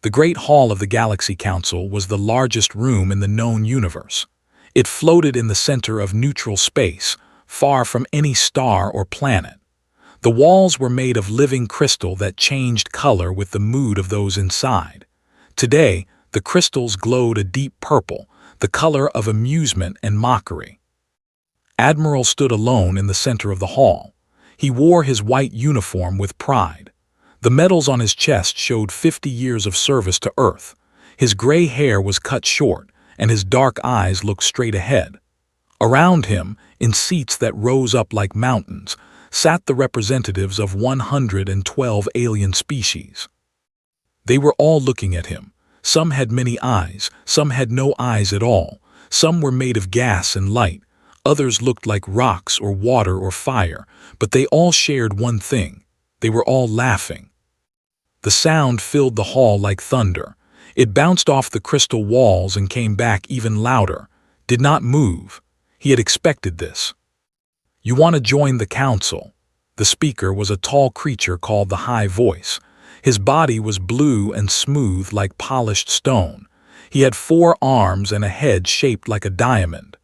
The Great Hall of the Galaxy Council was the largest room in the known universe. It floated in the center of neutral space, far from any star or planet. The walls were made of living crystal that changed color with the mood of those inside. Today, the crystals glowed a deep purple, the color of amusement and mockery. Admiral stood alone in the center of the hall. He wore his white uniform with pride. The medals on his chest showed 50 years of service to Earth. His gray hair was cut short, and his dark eyes looked straight ahead. Around him, in seats that rose up like mountains, sat the representatives of 112 alien species. They were all looking at him. Some had many eyes, some had no eyes at all, some were made of gas and light, others looked like rocks or water or fire, but they all shared one thing: they were all laughing. The sound filled the hall like thunder. It bounced off the crystal walls and came back even louder, did not move. He had expected this. "You want to join the council?" The speaker was a tall creature called the High Voice. His body was blue and smooth like polished stone. He had 4 arms and a head shaped like a diamond.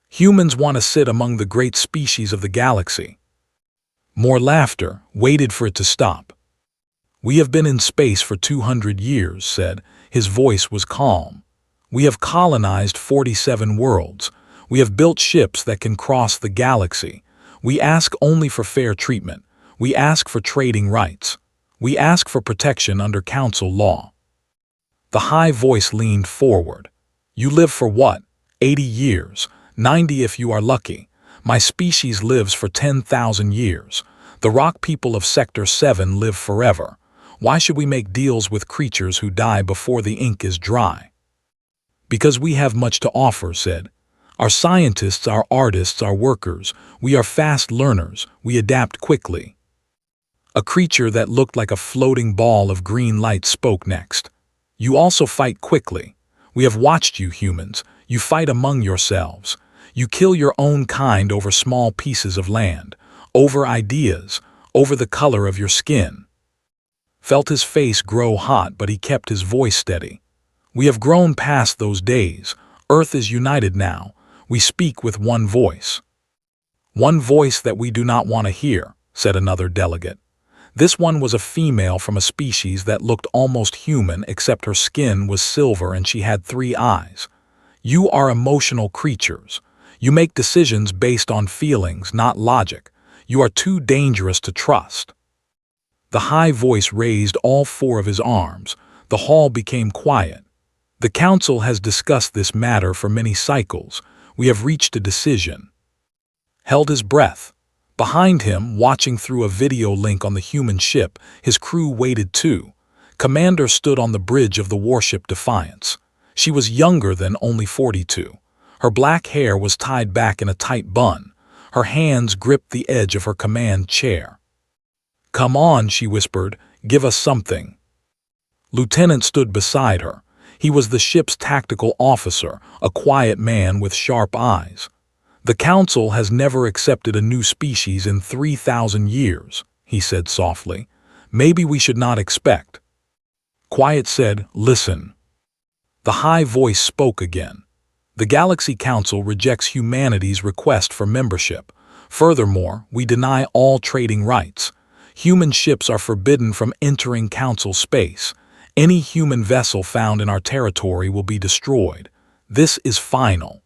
"Humans want to sit among the great species of the galaxy." More laughter, waited for it to stop. "We have been in space for 200 years, said. His voice was calm. "We have colonized 47 worlds. We have built ships that can cross the galaxy. We ask only for fair treatment. We ask for trading rights. We ask for protection under council law." The High Voice leaned forward. "You live for what? 80 years, 90 if you are lucky. My species lives for 10,000 years. The rock people of Sector 7 live forever. Why should we make deals with creatures who die before the ink is dry?" "Because we have much to offer," said. "Our scientists, our artists, our workers, we are fast learners, we adapt quickly." A creature that looked like a floating ball of green light spoke next. "You also fight quickly. We have watched you, humans. You fight among yourselves. You kill your own kind over small pieces of land, over ideas, over the color of your skin." Felt his face grow hot, but he kept his voice steady. "We have grown past those days. Earth is united now. We speak with one voice." "One voice that we do not want to hear," said another delegate. This one was a female from a species that looked almost human, except her skin was silver and she had 3 eyes. "You are emotional creatures. You make decisions based on feelings, not logic. You are too dangerous to trust." The High Voice raised all 4 of his arms. The hall became quiet. "The council has discussed this matter for many cycles. We have reached a decision." Held his breath. Behind him, watching through a video link on the human ship, his crew waited too. Commander stood on the bridge of the warship Defiance. She was younger than only 42. Her black hair was tied back in a tight bun. Her hands gripped the edge of her command chair. "Come on," she whispered, "give us something." Lieutenant stood beside her. He was the ship's tactical officer, a quiet man with sharp eyes. "The Council has never accepted a new species in 3,000 years, he said softly. "Maybe we should not expect." Quiet said, "Listen." The High Voice spoke again. "The Galaxy Council rejects humanity's request for membership. Furthermore, we deny all trading rights. Human ships are forbidden from entering Council space. Any human vessel found in our territory will be destroyed. This is final."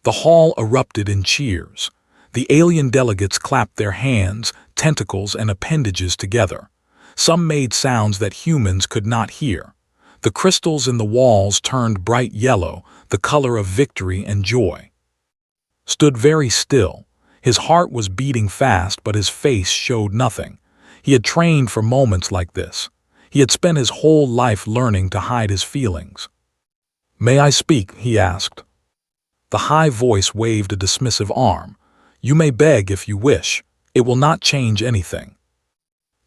The hall erupted in cheers. The alien delegates clapped their hands, tentacles, and appendages together. Some made sounds that humans could not hear. The crystals in the walls turned bright yellow, the color of victory and joy. Stood very still. His heart was beating fast, but his face showed nothing. He had trained for moments like this. He had spent his whole life learning to hide his feelings. "May I speak?" he asked. The High Voice waved a dismissive arm. "You may beg if you wish. It will not change anything."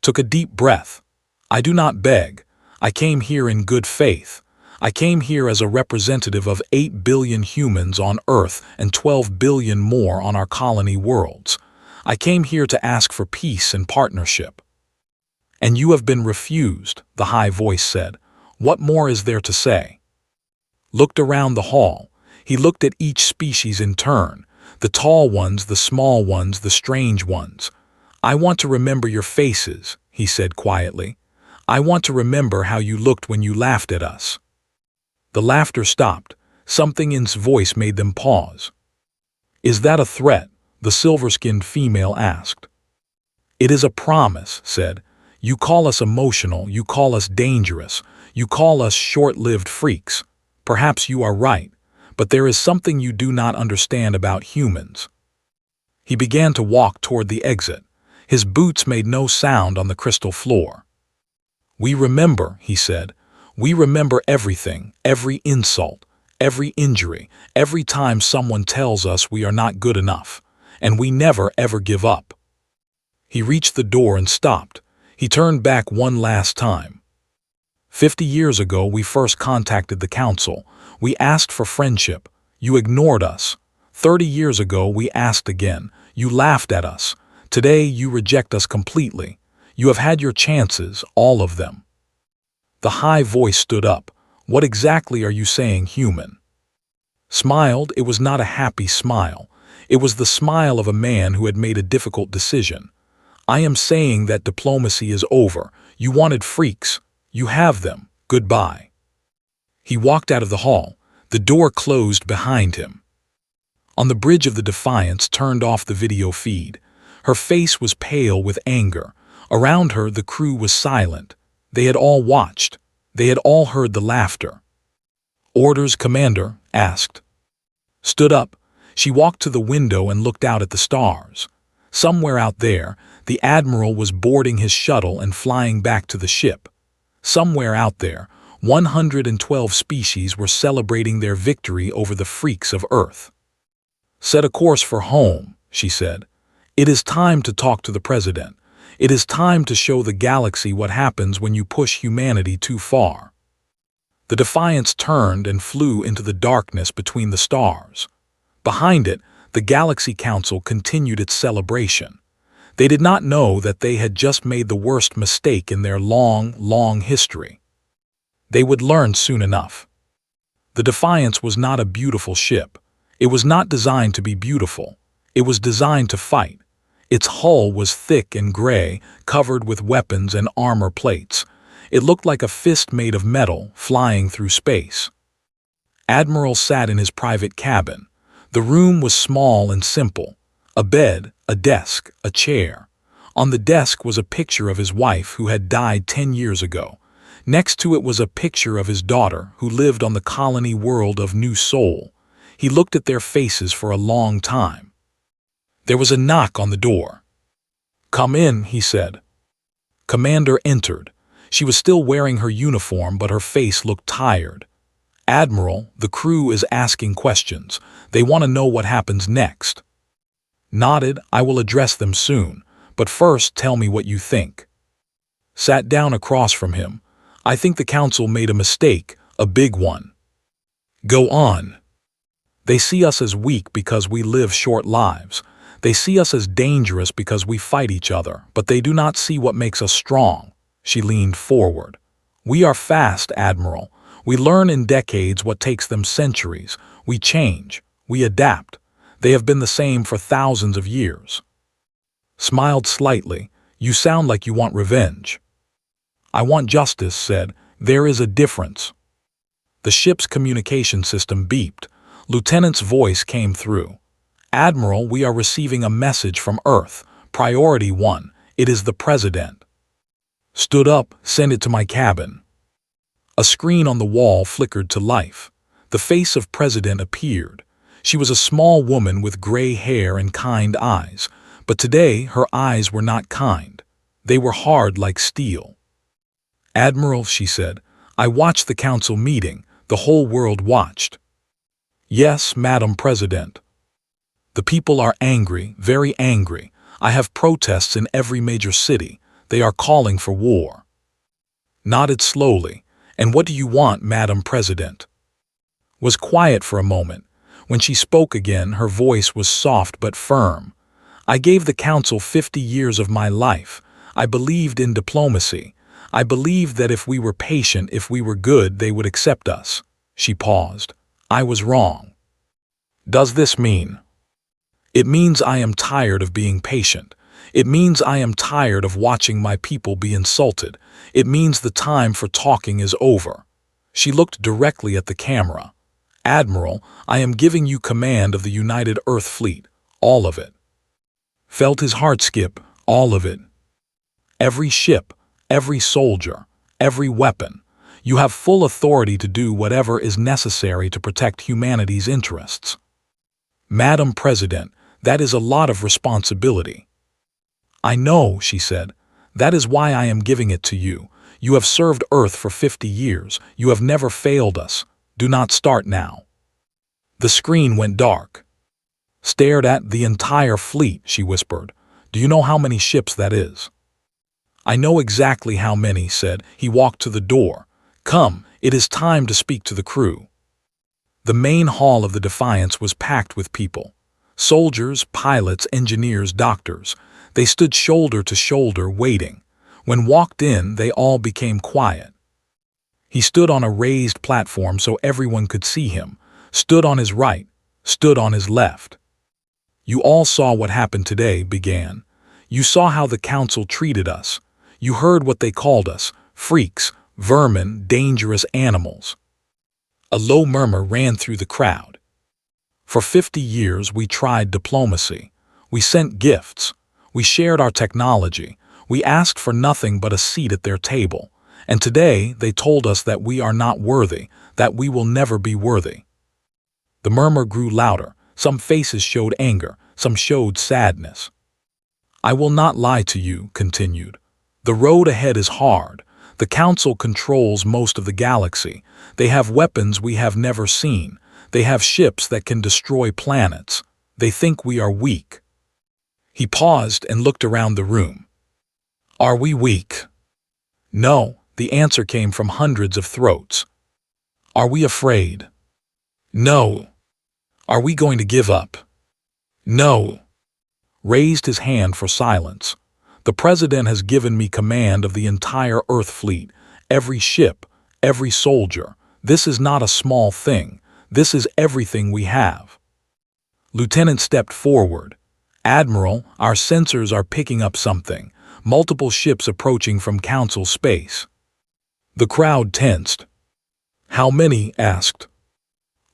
Took a deep breath. "I do not beg. I came here in good faith. I came here as a representative of 8 billion humans on Earth and 12 billion more on our colony worlds. I came here to ask for peace and partnership." "And you have been refused," the High Voice said. What more is there to say? Looked around the hall. He looked at each species in turn, the tall ones, the small ones, the strange ones. I want to remember your faces, he said quietly. I want to remember how you looked when you laughed at us. The laughter stopped. Something in his voice made them pause. Is that a threat? The silver-skinned female asked. It is a promise, said. You call us emotional, you call us dangerous, you call us short-lived freaks. Perhaps you are right, but there is something you do not understand about humans. He began to walk toward the exit. His boots made no sound on the crystal floor. We remember, he said. We remember everything, every insult, every injury, every time someone tells us we are not good enough, and we never ever give up. He reached the door and stopped. He turned back one last time. 50 years ago we first contacted the council. We asked for friendship. You ignored us. 30 years ago we asked again. You laughed at us. Today you reject us completely. You have had your chances, all of them. The high voice stood up. What exactly are you saying, human? Smiled. It was not a happy smile. It was the smile of a man who had made a difficult decision. I am saying that diplomacy is over. You wanted freaks. You have them. Goodbye. He walked out of the hall. The door closed behind him. On the bridge of the Defiance turned off the video feed. Her face was pale with anger. Around her the crew was silent. They had all watched. They had all heard the laughter. Orders, Commander? Asked. Stood up. She walked to the window and looked out at the stars. Somewhere out there, the Admiral was boarding his shuttle and flying back to the ship. Somewhere out there, 112 species were celebrating their victory over the freaks of Earth. Set a course for home, she said. It is time to talk to the President. It is time to show the galaxy what happens when you push humanity too far. The Defiance turned and flew into the darkness between the stars. Behind it, the Galaxy Council continued its celebration. They did not know that they had just made the worst mistake in their long, long history. They would learn soon enough. The Defiance was not a beautiful ship. It was not designed to be beautiful. It was designed to fight. Its hull was thick and gray, covered with weapons and armor plates. It looked like a fist made of metal, flying through space. Admiral sat in his private cabin. The room was small and simple. A bed, a desk, a chair. On the desk was a picture of his wife who had died 10 years ago. Next to it was a picture of his daughter who lived on the colony world of New Sol. He looked at their faces for a long time. There was a knock on the door. Come in, he said. Commander entered. She was still wearing her uniform, but her face looked tired. Admiral, the crew is asking questions. They want to know what happens next. Nodded. I will address them soon, but first tell me what you think. Sat down across from him. I think the council made a mistake, a big one. Go on. They see us as weak because we live short lives. They see us as dangerous because we fight each other, but they do not see what makes us strong. She leaned forward. We are fast, Admiral. We learn in decades what takes them centuries. We change. We adapt. They have been the same for thousands of years. Smiled slightly. You sound like you want revenge. I want justice, said. There is a difference. The ship's communication system beeped. Lieutenant's voice came through. Admiral, we are receiving a message from Earth. Priority 1. It is the President. Stood up, send it to my cabin. A screen on the wall flickered to life. The face of President appeared. She was a small woman with gray hair and kind eyes, but today her eyes were not kind. They were hard like steel. Admiral, she said, I watched the council meeting. The whole world watched. Yes, Madam President. The people are angry, very angry. I have protests in every major city. They are calling for war. Nodded slowly. And what do you want, Madam President? Was quiet for a moment. When she spoke again, her voice was soft but firm. I gave the council 50 years of my life. I believed in diplomacy. I believed that if we were patient, if we were good, they would accept us. She paused. I was wrong. Does this mean? It means I am tired of being patient. It means I am tired of watching my people be insulted. It means the time for talking is over. She looked directly at the camera. Admiral, I am giving you command of the United Earth Fleet. All of it. Felt his heart skip. All of it. Every ship, every soldier, every weapon. You have full authority to do whatever is necessary to protect humanity's interests. Madam President, that is a lot of responsibility. I know, she said. That is why I am giving it to you. You have served Earth for 50 years. You have never failed us. Do not start now. The screen went dark. Stared at the entire fleet, she whispered. Do you know how many ships that is? I know exactly how many, said. He walked to the door. Come, it is time to speak to the crew. The main hall of the Defiance was packed with people. Soldiers, pilots, engineers, doctors. They stood shoulder to shoulder, waiting. When walked in, they all became quiet. He stood on a raised platform so everyone could see him, stood on his right, stood on his left. You all saw what happened today, began. You saw how the council treated us. You heard what they called us, freaks, vermin, dangerous animals. A low murmur ran through the crowd. For 50 years we tried diplomacy. We sent gifts. We shared our technology. We asked for nothing but a seat at their table. And today they told us that we are not worthy, that we will never be worthy. The murmur grew louder. Some faces showed anger, some showed sadness. I will not lie to you, continued. The road ahead is hard. The Council controls most of the galaxy. They have weapons we have never seen. They have ships that can destroy planets. They think we are weak. He paused and looked around the room. Are we weak? No, the answer came from hundreds of throats. Are we afraid? No. Are we going to give up? No. Raised his hand for silence. The President has given me command of the entire Earth fleet, every ship, every soldier. This is not a small thing. This is everything we have. Lieutenant stepped forward. Admiral, our sensors are picking up something. Multiple ships approaching from Council space. The crowd tensed. How many? Asked.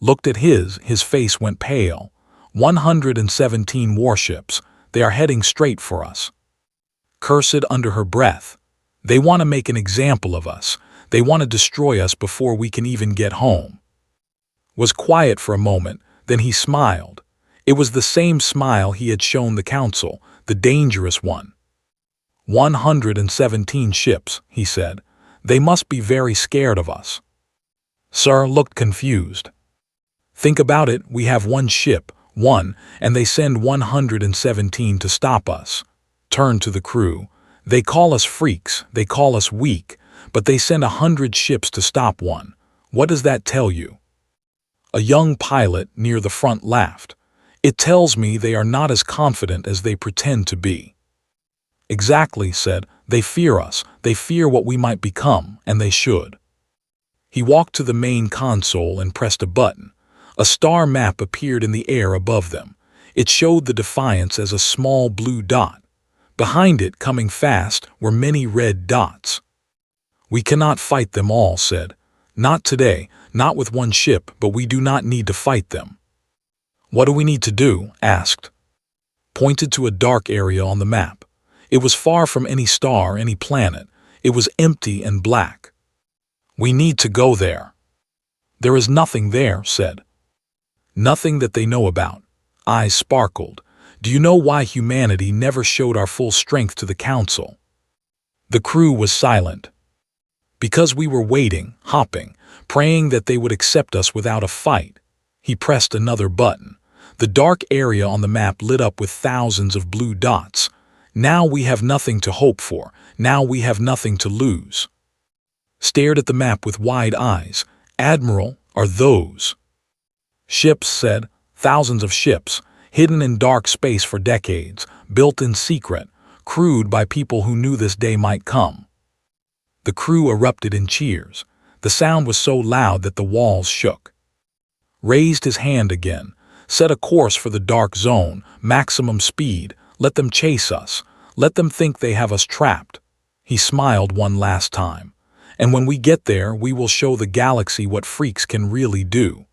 Looked at his face went pale. 117 warships. They are heading straight for us. Cursed under her breath. They want to make an example of us. They want to destroy us before we can even get home. Was quiet for a moment, then he smiled. It was the same smile he had shown the Council, the dangerous one. 117 ships, he said. They must be very scared of us. Sir looked confused. Think about it, we have one ship, and they send 117 to stop us. Turned to the crew. They call us freaks, they call us weak, but they send 100 ships to stop one. What does that tell you? A young pilot near the front laughed. It tells me they are not as confident as they pretend to be. Exactly, said. They fear us, they fear what we might become, and they should. He walked to the main console and pressed a button. A star map appeared in the air above them. It showed the Defiance as a small blue dot. Behind it, coming fast, were many red dots. We cannot fight them all, said. Not today, not with one ship, but we do not need to fight them. What do we need to do? Asked. Pointed to a dark area on the map. It was far from any star, any planet. It was empty and black. We need to go there. There is nothing there, said. Nothing that they know about. Eyes sparkled. Do you know why humanity never showed our full strength to the Council? The crew was silent. Because we were waiting, hopping, praying that they would accept us without a fight. He pressed another button. The dark area on the map lit up with thousands of blue dots. Now we have nothing to hope for. Now we have nothing to lose. Stared at the map with wide eyes. Admiral, are those? Ships, said. Thousands of ships, hidden in dark space for decades, built in secret, crewed by people who knew this day might come. The crew erupted in cheers. The sound was so loud that the walls shook. Raised his hand again, set a course for the dark zone, maximum speed, let them chase us, let them think they have us trapped. He smiled one last time. And when we get there, we will show the galaxy what freaks can really do.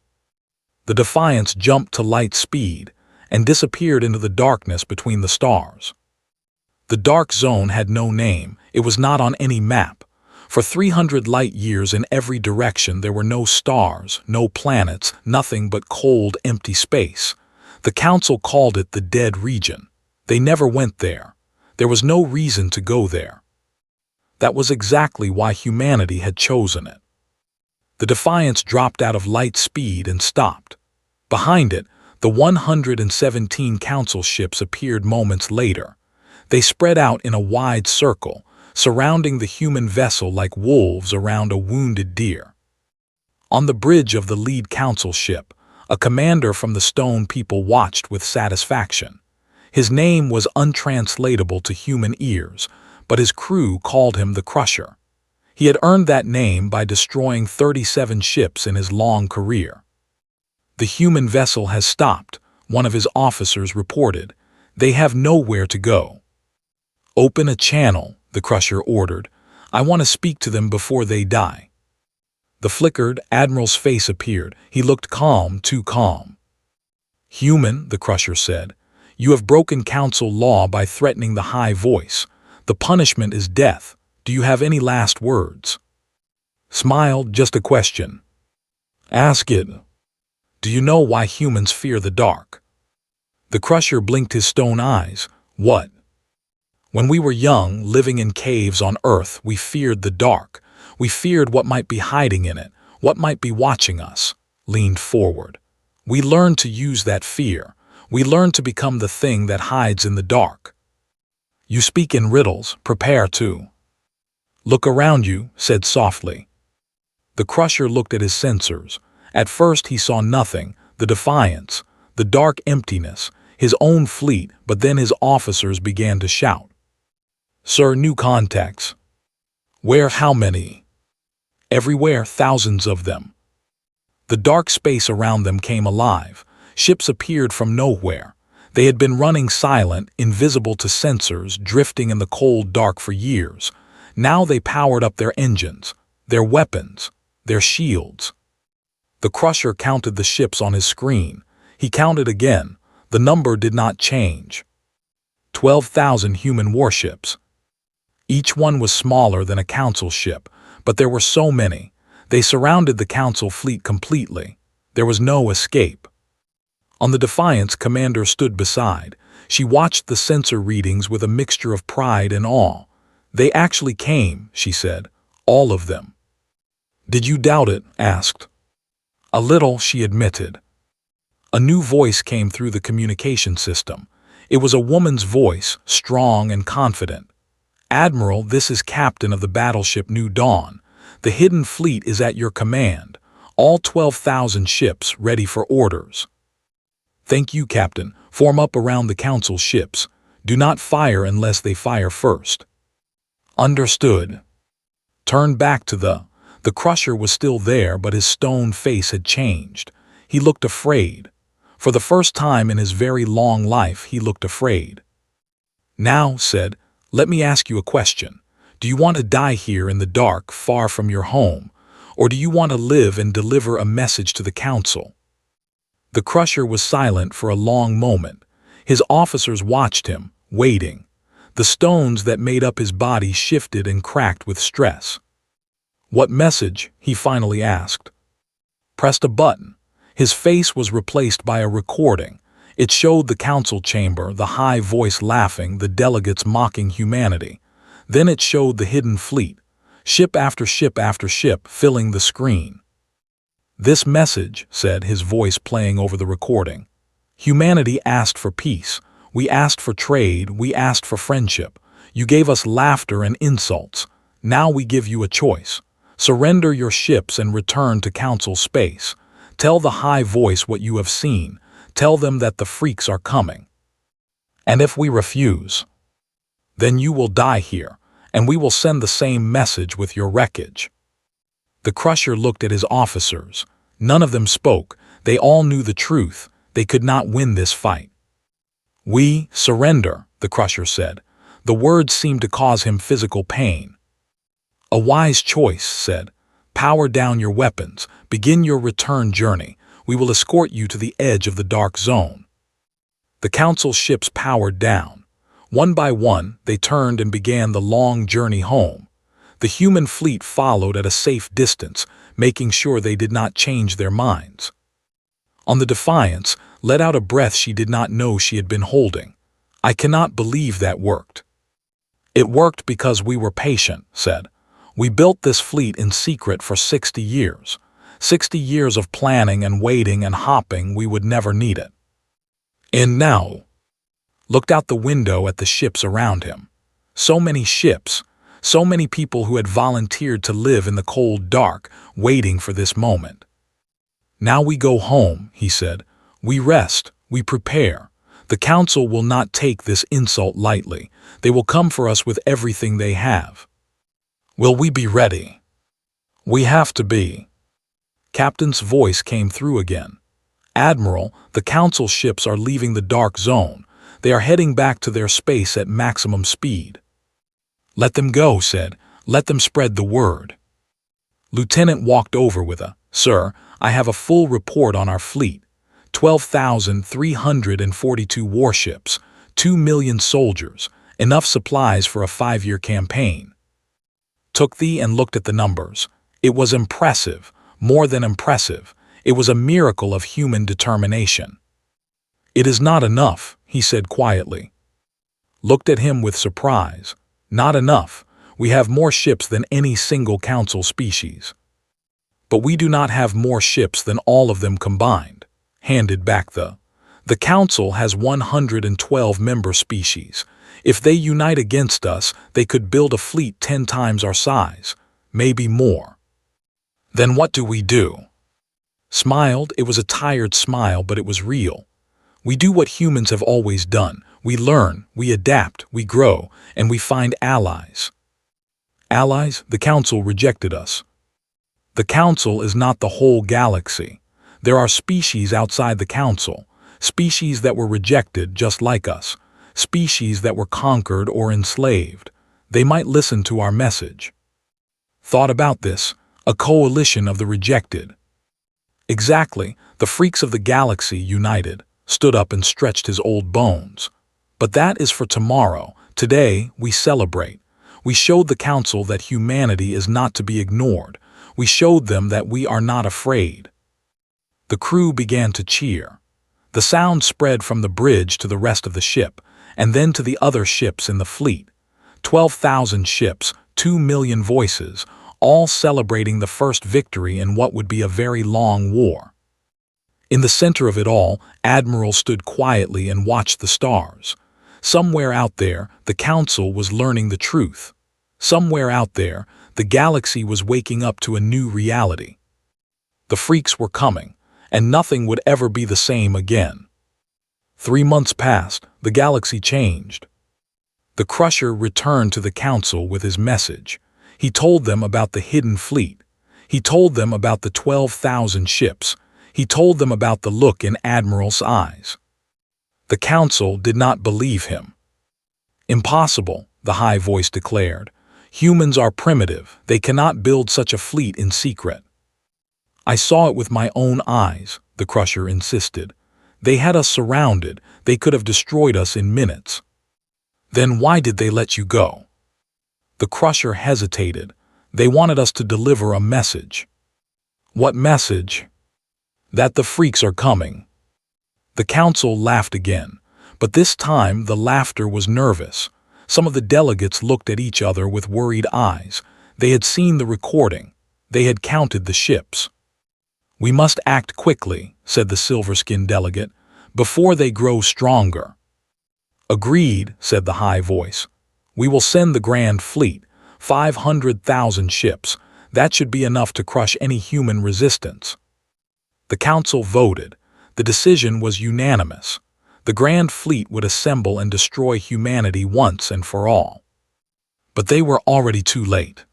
The Defiance jumped to light speed and disappeared into the darkness between the stars. The dark zone had no name. It was not on any map. For 300 light years in every direction there were no stars, no planets, nothing but cold, empty space. The Council called it the Dead Region. They never went there. There was no reason to go there. That was exactly why humanity had chosen it. The Defiance dropped out of light speed and stopped. Behind it, the 117 Council ships appeared moments later. They spread out in a wide circle, surrounding the human vessel like wolves around a wounded deer. On the bridge of the lead Council ship, a commander from the Stone People watched with satisfaction. His name was untranslatable to human ears, but his crew called him the Crusher. He had earned that name by destroying 37 ships in his long career. "The human vessel has stopped," one of his officers reported. "They have nowhere to go." "Open a channel," the Crusher ordered. "I want to speak to them before they die." The flickered Admiral's face appeared. He looked calm, too calm. "Human," the Crusher said, "you have broken Council law by threatening the High Voice. The punishment is death. Do you have any last words?" Smiled, "Just a question." "Ask it." "Do you know why humans fear the dark?" The Crusher blinked his stone eyes. "What?" "When we were young, living in caves on Earth, we feared the dark. We feared what might be hiding in it, what might be watching us." Leaned forward. "We learned to use that fear. We learned to become the thing that hides in the dark." "You speak in riddles. Prepare to." "Look around you," said softly. The Crusher looked at his sensors. At first he saw nothing, the Defiance, the dark emptiness, his own fleet, but then his officers began to shout. "Sir, new contacts." "Where? How many?" "Everywhere, thousands of them." The dark space around them came alive. Ships appeared from nowhere. They had been running silent, invisible to sensors, drifting in the cold dark for years. Now they powered up their engines, their weapons, their shields. The Crusher counted the ships on his screen. He counted again. The number did not change. 12,000 human warships. Each one was smaller than a Council ship, but there were so many. They surrounded the Council fleet completely. There was no escape. On the Defiance, Commander stood beside. She watched the sensor readings with a mixture of pride and awe. "They actually came," she said. "All of them." "Did you doubt it?" asked. "A little," she admitted. A new voice came through the communication system. It was a woman's voice, strong and confident. "Admiral, this is Captain of the battleship New Dawn. The hidden fleet is at your command. All 12,000 ships ready for orders." "Thank you, Captain. Form up around the Council ships. Do not fire unless they fire first." "Understood." Turn back to the Crusher was still there, but his stone face had changed. He looked afraid. For the first time in his very long life, he looked afraid. "Now," said, "let me ask you a question. Do you want to die here in the dark, far from your home? Or do you want to live and deliver a message to the Council?" The Crusher was silent for a long moment. His officers watched him, waiting. The stones that made up his body shifted and cracked with stress. "What message?" he finally asked. Pressed a button. His face was replaced by a recording. It showed the Council chamber, the High Voice laughing, the delegates mocking humanity. Then it showed the hidden fleet, ship after ship, filling the screen. "This message," said his voice playing over the recording. "Humanity asked for peace. We asked for trade. We asked for friendship. You gave us laughter and insults. Now we give you a choice. Surrender your ships and return to Council space. Tell the High Voice what you have seen. Tell them that the freaks are coming. And if we refuse, then you will die here, and we will send the same message with your wreckage." The Crusher looked at his officers. None of them spoke. They all knew the truth. They could not win this fight. "We surrender," the Crusher said. The words seemed to cause him physical pain. "A wise choice," said. "Power down your weapons. Begin your return journey. We will escort you to the edge of the dark zone." The Council ships powered down. One by one, they turned and began the long journey home. The human fleet followed at a safe distance, making sure they did not change their minds. On the Defiance, let out a breath she did not know she had been holding. "I cannot believe that worked." "It worked because we were patient," said. "We built this fleet in secret for 60 years. 60 years of planning and waiting and hopping, we would never need it." And now, looked out the window at the ships around him. So many ships, so many people who had volunteered to live in the cold dark, waiting for this moment. "Now we go home," he said. "We rest, we prepare. The Council will not take this insult lightly. They will come for us with everything they have. Will we be ready?" "We have to be." Captain's voice came through again. "Admiral, the Council ships are leaving the dark zone. They are heading back to their space at maximum speed." "Let them go," said. "Let them spread the word." Lieutenant walked over with a, "Sir, I have a full report on our fleet. 12,342 warships, 2 million soldiers, enough supplies for a 5-year campaign." Took thee and looked at the numbers. It was impressive, more than impressive. It was a miracle of human determination. "It is not enough," he said quietly. Looked at him with surprise. "Not enough. We have more ships than any single Council species. But we do not have more ships than all of them combined." Handed back the Council has 112 member species. If they unite against us, they could build a fleet 10 times our size, maybe more. Then what do we do? Smiled. It was a tired smile, but it was real. "We do what humans have always done. We learn, we adapt, we grow, and we find allies." Allies? The Council rejected us. The Council is not the whole galaxy. There are species outside the Council, species that were rejected just like us, species that were conquered or enslaved. They might listen to our message. Thought about this, a coalition of the rejected. Exactly, the freaks of the galaxy united, stood up and stretched his old bones. But that is for tomorrow. Today, we celebrate. We showed the Council that humanity is not to be ignored. We showed them that we are not afraid. The crew began to cheer. The sound spread from the bridge to the rest of the ship, and then to the other ships in the fleet. 12,000 ships, 2 million voices, all celebrating the first victory in what would be a very long war. In the center of it all, Admiral stood quietly and watched the stars. Somewhere out there, the Council was learning the truth. Somewhere out there, the galaxy was waking up to a new reality. The freaks were coming, and nothing would ever be the same again. 3 months passed, the galaxy changed. The Crusher returned to the Council with his message. He told them about the hidden fleet. He told them about the 12,000 ships. He told them about the look in Admiral's eyes. The Council did not believe him. "Impossible," the high voice declared. "Humans are primitive. They cannot build such a fleet in secret." "I saw it with my own eyes," the Crusher insisted. "They had us surrounded. They could have destroyed us in minutes." "Then why did they let you go?" The Crusher hesitated. "They wanted us to deliver a message." "What message?" "That the freaks are coming." The Council laughed again, but this time the laughter was nervous. Some of the delegates looked at each other with worried eyes. They had seen the recording. They had counted the ships. "We must act quickly," said the silver-skinned delegate, "before they grow stronger." "Agreed," said the high voice. "We will send the Grand Fleet, 500,000 ships. That should be enough to crush any human resistance." The Council voted. The decision was unanimous. The Grand Fleet would assemble and destroy humanity once and for all. But they were already too late.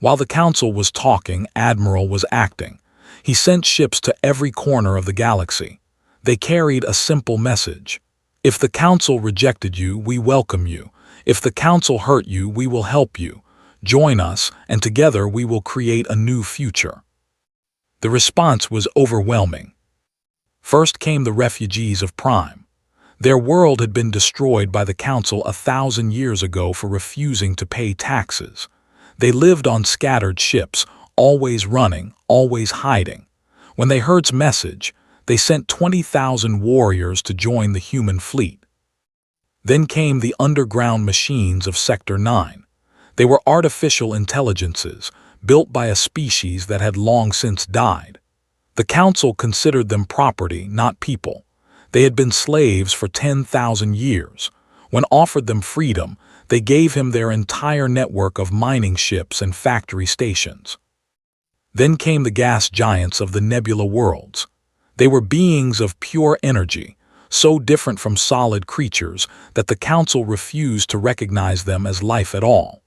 While the council was talking, Admiral was acting. He sent ships to every corner of the galaxy. They carried a simple message. If the council rejected you, we welcome you. If the council hurt you, we will help you. Join us, and together we will create a new future. The response was overwhelming. First came the refugees of Prime. Their world had been destroyed by the council 1,000 years ago for refusing to pay taxes. They lived on scattered ships, always running, always hiding. When they heard his message, they sent 20,000 warriors to join the human fleet. Then came the underground machines of Sector 9. They were artificial intelligences, built by a species that had long since died. The council considered them property, not people. They had been slaves for 10,000 years. When offered them freedom, they gave him their entire network of mining ships and factory stations. Then came the gas giants of the nebula worlds. They were beings of pure energy, so different from solid creatures that the council refused to recognize them as life at all.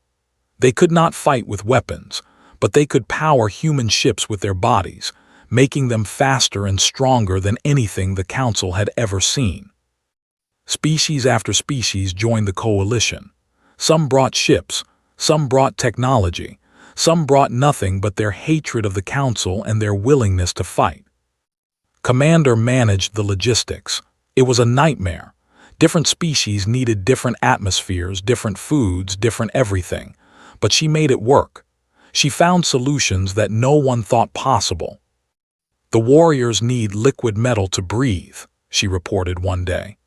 They could not fight with weapons, but they could power human ships with their bodies, making them faster and stronger than anything the council had ever seen. Species after species joined the coalition. Some brought ships, some brought technology, some brought nothing but their hatred of the council and their willingness to fight. Commander managed the logistics. It was a nightmare. Different species needed different atmospheres, different foods, different everything. But she made it work. She found solutions that no one thought possible. The warriors need liquid metal to breathe, she reported one day.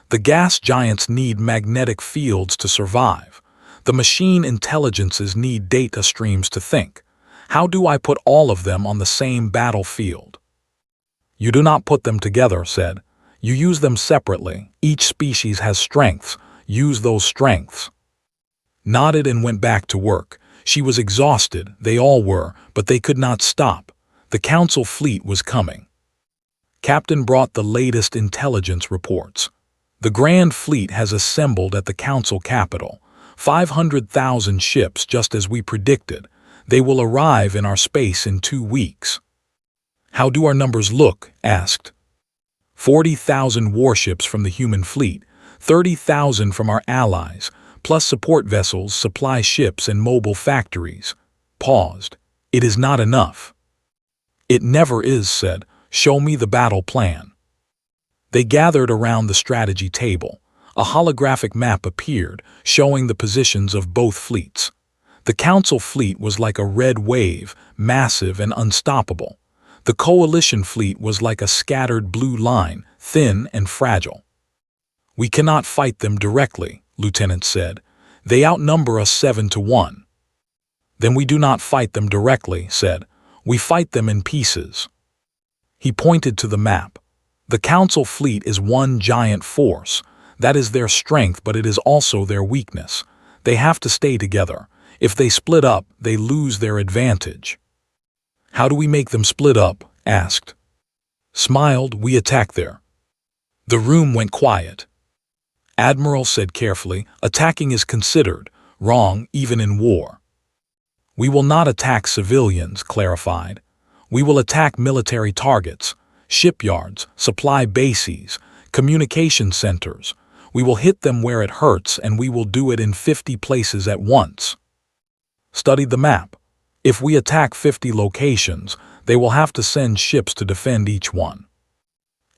The gas giants need magnetic fields to survive. The machine intelligences need data streams to think. How do I put all of them on the same battlefield? You do not put them together, said. You use them separately. Each species has strengths. Use those strengths. Nodded and went back to work. She was exhausted, they all were, but they could not stop. The council fleet was coming. Captain brought the latest intelligence reports. The Grand Fleet has assembled at the council capital. 500,000 ships, just as we predicted. They will arrive in our space in 2 weeks. How do our numbers look? Asked. 40,000 warships from the human fleet, 30,000 from our allies, plus support vessels, supply ships, and mobile factories. Paused. It is not enough. It never is, said. Show me the battle plan. They gathered around the strategy table. A holographic map appeared, showing the positions of both fleets. The council fleet was like a red wave, massive and unstoppable. The coalition fleet was like a scattered blue line, thin and fragile. We cannot fight them directly, Lieutenant said. They outnumber us 7-1. Then we do not fight them directly, said. We fight them in pieces. He pointed to the map. The council fleet is one giant force. That is their strength, but it is also their weakness. They have to stay together. If they split up, they lose their advantage. How do we make them split up? Asked. Smiled, we attack there. The room went quiet. Admiral said carefully, attacking is considered wrong even in war. We will not attack civilians, clarified. We will attack military targets, shipyards, supply bases, communication centers. We will hit them where it hurts, and we will do it in 50 places at once. Studied the map. If we attack 50 locations, they will have to send ships to defend each one.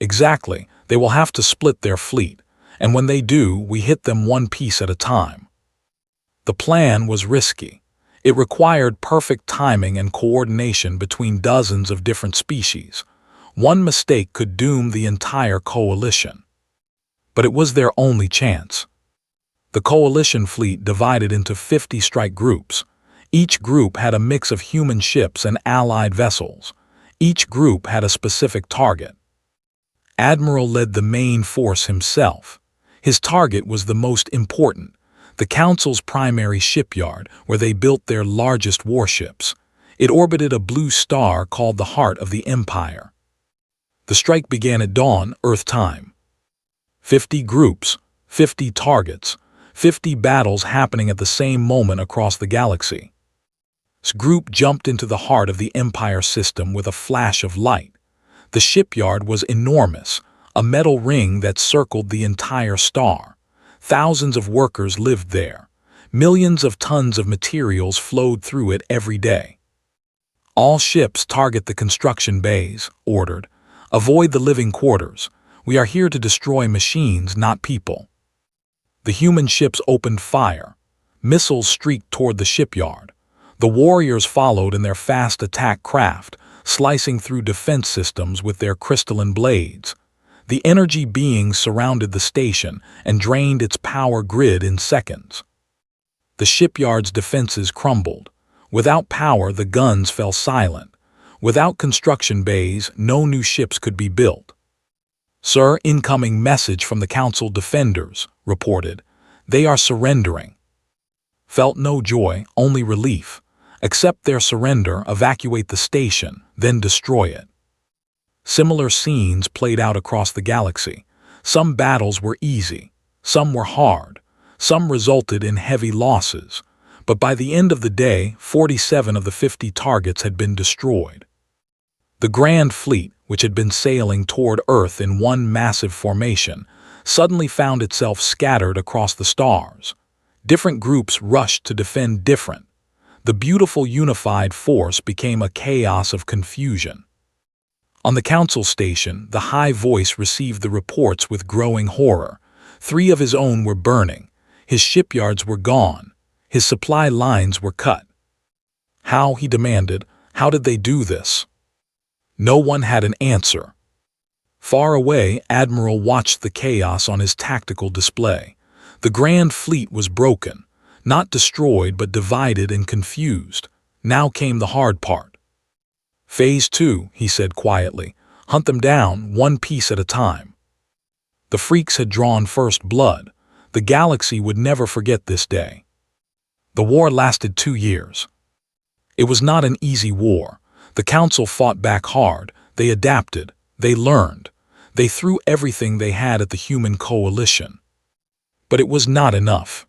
Exactly, they will have to split their fleet, and when they do, we hit them one piece at a time. The plan was risky. It required perfect timing and coordination between dozens of different species. One mistake could doom the entire coalition. But it was their only chance. The coalition fleet divided into 50 strike groups. Each group had a mix of human ships and allied vessels. Each group had a specific target. Admiral led the main force himself. His target was the most important, the Council's primary shipyard, where they built their largest warships. It orbited a blue star called the Heart of the Empire. The strike began at dawn, Earth time. 50 groups, 50 targets, 50 battles happening at the same moment across the galaxy. This group jumped into the heart of the Empire system with a flash of light. The shipyard was enormous, a metal ring that circled the entire star. Thousands of workers lived there. Millions of tons of materials flowed through it every day. "All ships target the construction bays," ordered. "Avoid the living quarters. We are here to destroy machines, not people." The human ships opened fire. Missiles streaked toward the shipyard. The warriors followed in their fast attack craft, slicing through defense systems with their crystalline blades. The energy beings surrounded the station and drained its power grid in seconds. The shipyard's defenses crumbled. Without power, the guns fell silent. Without construction bays, no new ships could be built. "Sir, incoming message from the Council defenders," reported. "They are surrendering." Felt no joy, only relief. Accept their surrender, evacuate the station, then destroy it. Similar scenes played out across the galaxy. Some battles were easy, some were hard, some resulted in heavy losses. But by the end of the day, 47 of the 50 targets had been destroyed. The Grand Fleet, which had been sailing toward Earth in one massive formation, suddenly found itself scattered across the stars. Different groups rushed to defend different. The beautiful unified force became a chaos of confusion. On the Council station, the High Voice received the reports with growing horror. 3 of his own were burning. His shipyards were gone. His supply lines were cut. How, he demanded, how did they do this? No one had an answer. Far away, Admiral watched the chaos on his tactical display. The Grand Fleet was broken, not destroyed but divided and confused. Now came the hard part. "Phase 2, he said quietly. "Hunt them down, one piece at a time." The freaks had drawn first blood. The galaxy would never forget this day. The war lasted 2 years. It was not an easy war. The Council fought back hard. They adapted. They learned. They threw everything they had at the human coalition. But it was not enough.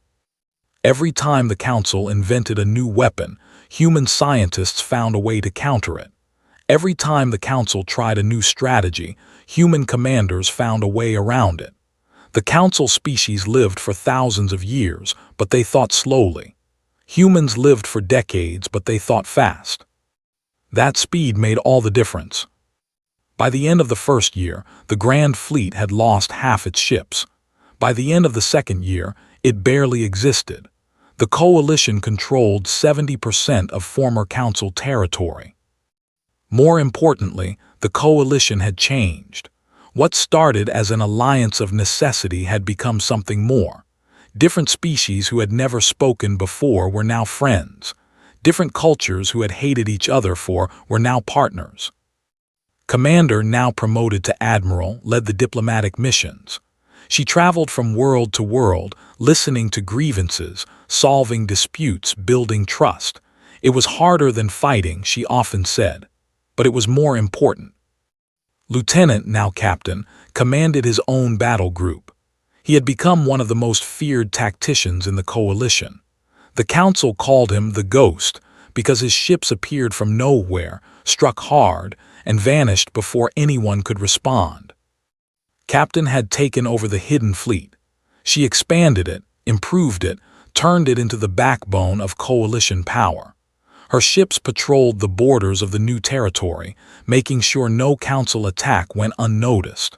Every time the Council invented a new weapon, human scientists found a way to counter it. Every time the Council tried a new strategy, human commanders found a way around it. The Council species lived for thousands of years, but they thought slowly. Humans lived for decades, but they thought fast. That speed made all the difference. By the end of the first year, the Grand Fleet had lost half its ships. By the end of the second year, it barely existed. The coalition controlled 70% of former Council territory. More importantly, the coalition had changed. What started as an alliance of necessity had become something more. Different species who had never spoken before were now friends. Different cultures who had hated each other were now partners. Commander, now promoted to Admiral, led the diplomatic missions. She traveled from world to world, listening to grievances, solving disputes, building trust. It was harder than fighting, she often said, but it was more important. Lieutenant, now Captain, commanded his own battle group. He had become one of the most feared tacticians in the coalition. The Council called him the Ghost because his ships appeared from nowhere, struck hard, and vanished before anyone could respond. Captain had taken over the Hidden Fleet. She expanded it, improved it, turned it into the backbone of coalition power. Her ships patrolled the borders of the new territory, making sure no Council attack went unnoticed.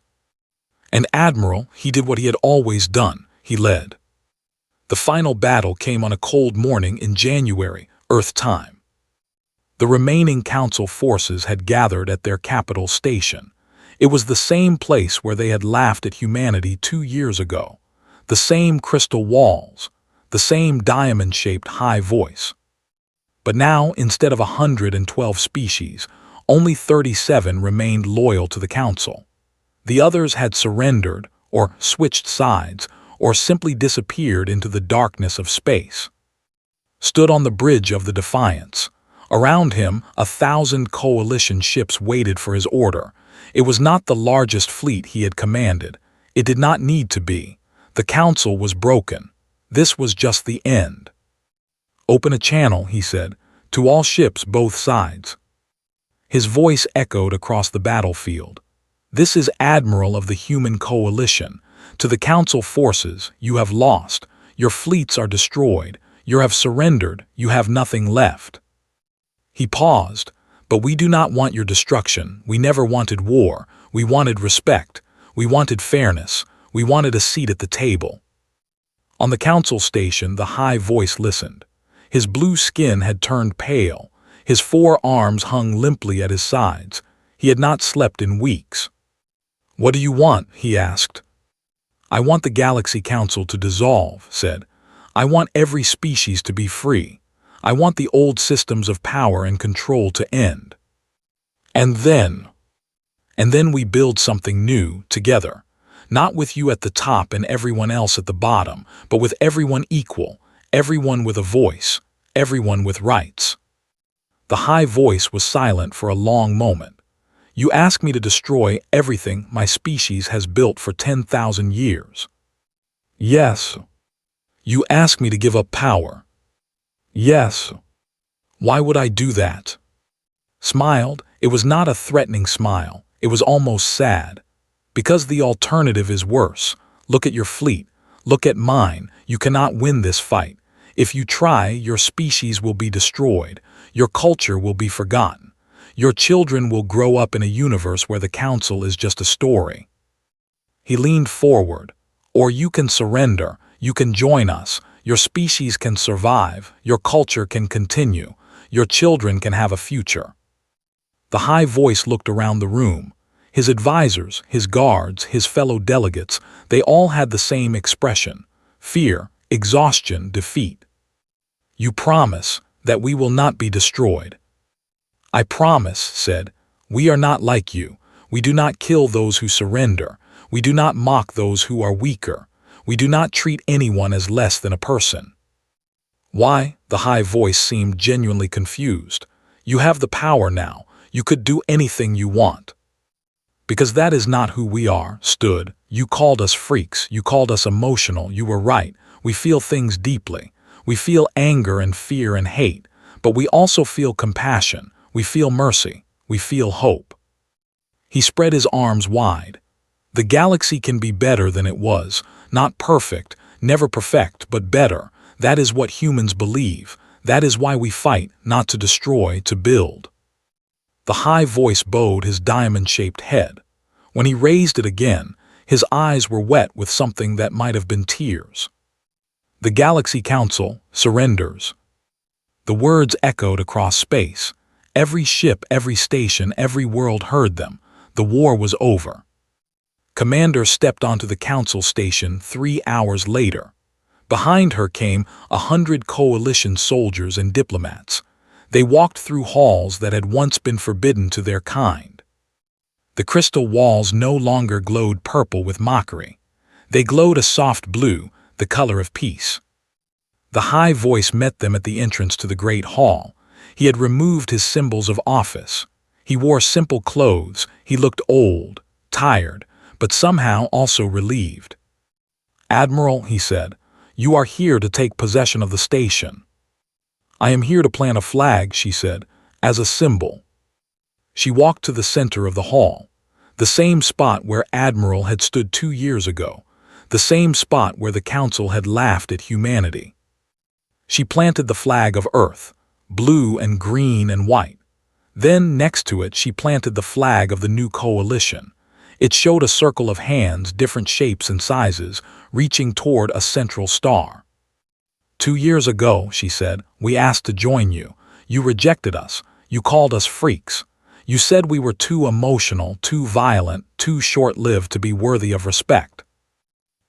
And Admiral, he did what he had always done, he led. The final battle came on a cold morning in January, Earth time. The remaining Council forces had gathered at their capital station. It was the same place where they had laughed at humanity 2 years ago. The same crystal walls, the same diamond-shaped High Voice. But now, instead of 112 species, only 37 remained loyal to the Council. The others had surrendered, or switched sides, or simply disappeared into the darkness of space. Stood on the bridge of the Defiance. Around him, 1,000 coalition ships waited for his order. It was not the largest fleet he had commanded. It did not need to be. The Council was broken. This was just the end. "Open a channel," he said, "to all ships both sides." His voice echoed across the battlefield. "This is Admiral of the Human Coalition. To the Council forces, you have lost. Your fleets are destroyed. You have surrendered. You have nothing left." He paused. "But we do not want your destruction. We never wanted war. We wanted respect. We wanted fairness. We wanted a seat at the table." On the council station, the high voice listened. His blue skin had turned pale. His 4 arms hung limply at his sides. He had not slept in weeks. "What do you want?" he asked. "I want the Galaxy Council to dissolve," said. "I want every species to be free. I want the old systems of power and control to end. And then we build something new together. Not with you at the top and everyone else at the bottom, but with everyone equal, everyone with a voice, everyone with rights." The high voice was silent for a long moment. "You ask me to destroy everything my species has built for 10,000 years. Yes. You ask me to give up power. Yes. Why would I do that?" Smiled. It was not a threatening smile. It was almost sad. "Because the alternative is worse. Look at your fleet. Look at mine. You cannot win this fight. If you try, your species will be destroyed. Your culture will be forgotten. Your children will grow up in a universe where the Council is just a story." He leaned forward. "Or you can surrender. You can join us. Your species can survive. Your culture can continue. Your children can have a future." The high voice looked around the room. His advisors, his guards, his fellow delegates, they all had the same expression: fear, exhaustion, defeat. "You promise that we will not be destroyed?" "I promise," said. "We are not like you. We do not kill those who surrender. We do not mock those who are weaker. We do not treat anyone as less than a person." "Why?" The high voice seemed genuinely confused. "You have the power now. You could do anything you want." "Because that is not who we are." Stood. "You called us freaks. You called us emotional. You were right. We feel things deeply. We feel anger and fear and hate. But we also feel compassion. We feel mercy. We feel hope." He spread his arms wide. "The galaxy can be better than it was. Not perfect, never perfect, but better. That is what humans believe. That is why we fight, not to destroy, to build." The high voice bowed his diamond-shaped head. When he raised it again, his eyes were wet with something that might have been tears. "The Galaxy Council surrenders." The words echoed across space. Every ship, every station, every world heard them. The war was over. Commander stepped onto the council station 3 hours later. Behind her came 100 coalition soldiers and diplomats. They walked through halls that had once been forbidden to their kind. The crystal walls no longer glowed purple with mockery. They glowed a soft blue, the color of peace. The high voice met them at the entrance to the great hall. He had removed his symbols of office. He wore simple clothes. He looked old, tired, but somehow also relieved. "Admiral," he said, "you are here to take possession of the station." "I am here to plant a flag," she said, "as a symbol." She walked to the center of the hall, the same spot where Admiral had stood 2 years ago, the same spot where the council had laughed at humanity. She planted the flag of Earth, blue and green and white. Then, next to it, she planted the flag of the new coalition. It showed a circle of hands, different shapes and sizes, reaching toward a central star. 2 years ago, she said, we asked to join you. You rejected us. You called us freaks. You said we were too emotional, too violent, too short-lived to be worthy of respect.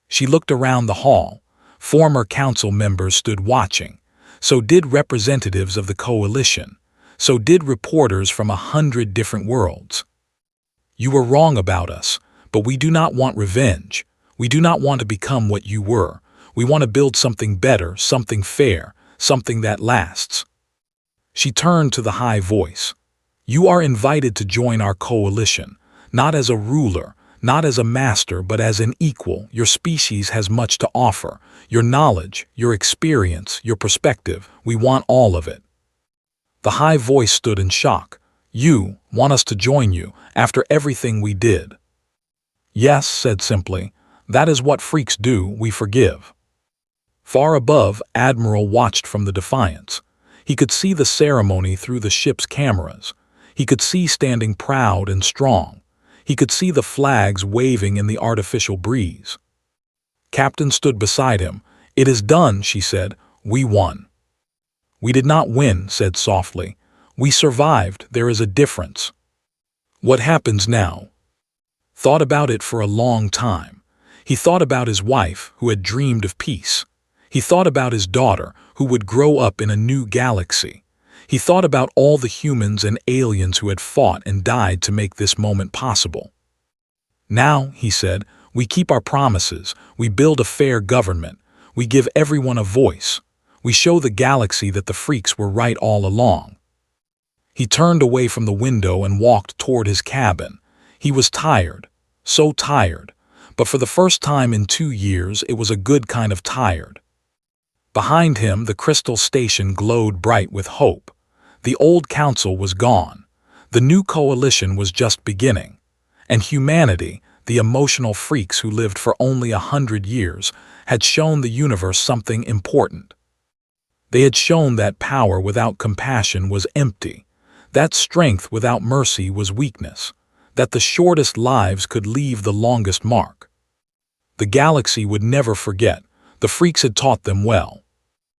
She looked around the hall. Former council members stood watching. So did representatives of the coalition. So did reporters from 100 different worlds. You were wrong about us, but we do not want revenge. We do not want to become what you were. We want to build something better, something fair, something that lasts. She turned to the high voice. You are invited to join our coalition, not as a ruler, Not as a master, but as an equal. Your species has much to offer. Your knowledge, your experience, your perspective. We want all of it. The high voice stood in shock. You want us to join you after everything we did? Yes, said simply. That is what freaks do, we forgive. Far above, Admiral watched from the Defiance. He could see the ceremony through the ship's cameras. He could see standing proud and strong. He could see the flags waving in the artificial breeze. Captain stood beside him. It is done, she said. We won. We did not win, said softly. We survived. There is a difference. What happens now? Thought about it for a long time. He thought about his wife, who had dreamed of peace. He thought about his daughter, who would grow up in a new galaxy. He thought about all the humans and aliens who had fought and died to make this moment possible. Now, he said, we keep our promises. We build a fair government. We give everyone a voice. We show the galaxy that the freaks were right all along. He turned away from the window and walked toward his cabin. He was tired, so tired, but for the first time in 2 years it was a good kind of tired. Behind him the crystal station glowed bright with hope. The old council was gone. The new coalition was just beginning. And humanity, the emotional freaks who lived for only 100 years, had shown the universe something important. They had shown that power without compassion was empty, that strength without mercy was weakness, that the shortest lives could leave the longest mark. The galaxy would never forget. The freaks had taught them well.